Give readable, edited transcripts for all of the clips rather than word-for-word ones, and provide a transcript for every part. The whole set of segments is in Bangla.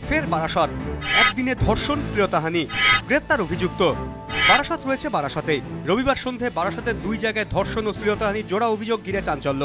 ফের বারাসত, একদিনে ধর্ষণ শ্লীলতাহানি, গ্রেপ্তার অভিযুক্ত। বারাসত রয়েছে বারাসতেই। রবিবার সন্ধে বারাসতের দুই জায়গায় ধর্ষণ ও শ্লীলতাহানির জোড়া অভিযোগ ঘিরে চাঞ্চল্য।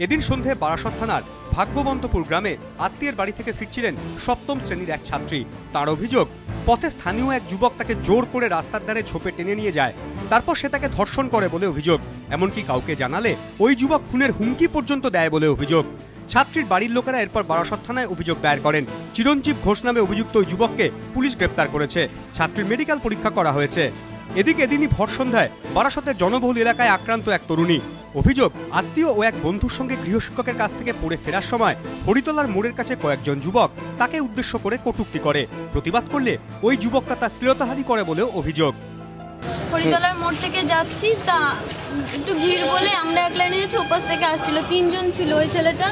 এদিন সন্ধে বারাসত থানার ভাগ্যবন্তপুর গ্রামে আত্মীয়ের বাড়ি থেকে ফিরছিলেন সপ্তম শ্রেণীর এক ছাত্রী। তার অভিযোগ, পথে স্থানীয় এক যুবক তাকে জোর করে রাস্তার ধারে ঝোপে টেনে নিয়ে যায়, তারপর সে তাকে ধর্ষণ করে বলে অভিযোগ। এমনকি কাউকে জানালে ওই যুবক খুনের হুমকি পর্যন্ত দেয় বলে অভিযোগ। ছাত্রীর বাড়ির লোকেরা এরপর বারাসত থানায় অভিযোগ দায়ের করেন। চিরঞ্জীব ঘোষ নামে অভিযুক্ত ওই যুবককে পুলিশ গ্রেপ্তার করেছে। ছাত্রীর মেডিকেল পরীক্ষা করা হয়েছে। এদিকে এদিনই ভর সন্ধ্যায় বারাসতের জনবহুল এলাকায় আক্রান্ত এক তরুণী। অভিযোগ, আত্মীয় ও এক বন্ধুর সঙ্গে গৃহশিক্ষকের কাছ থেকে পড়ে ফেরার সময় হরিতলার মোড়ের কাছে কয়েকজন যুবক তাকে উদ্দেশ্য করে কটূক্তি করে। প্রতিবাদ করলে ওই যুবকটা তার শ্লীলতাহানি করে বলেও অভিযোগ। হরিতলার মোড় থেকে যাচ্ছি, তা একটু ভিড় বলে আমরা এক লাইনে যাচ্ছি, ওপাশ থেকে আসছিল তিনজন ছিল। ওই ছেলেটা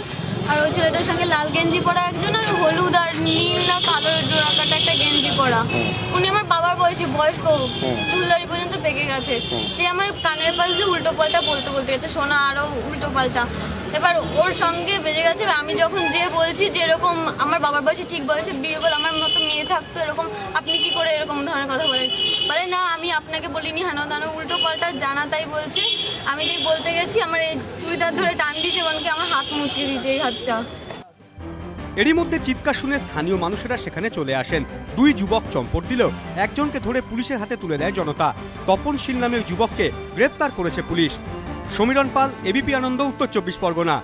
আর ওই ছেলেটার সঙ্গে লাল গেঞ্জি পরা একজন, আর হলুদ আর নীল না কালো ডোরা কাটা একটা গেঞ্জি পরা। উনি আমার বাবার বয়স্ক, চুলদারি পর্যন্ত পেকে গেছে। সে আমার কানের পাশ দিয়ে উল্টো পাল্টা বলতে গেছে, শোনা আরো উল্টো পাল্টা। এবার ওর সঙ্গে বেজে গেছে। আমি যখন যে বলছি যে এরকম আমার বাবার বয়সে, ঠিক বয়সে বিয়ে বলে আমার মতো মেয়ে থাকতো, এরকম আপনি কি করে এরকম ধরনের কথা বলেন? বলে না আমি আপনাকে বলিনি, হানো দানো উল্টো পাল্টা জানা তাই বলছে। আমি যেই বলতে গেছি আমার এই চুড়িদার ধরে টান দিয়েছে, এমনকি আমার হাত মুচিয়ে দিয়েছে এই হাতটা। এরই মধ্যে চিৎকার শুনে স্থানীয় মানুষেরা সেখানে চলে আসেন। দুই যুবক চম্পট দিলেও একজনকে ধরে পুলিশের হাতে তুলে দেয় জনতা। তপনশীল নামে ওই যুবককে গ্রেপ্তার করেছে পুলিশ। সমীরণ পাল, এবিপি আনন্দ, উত্তর 24 পরগনা।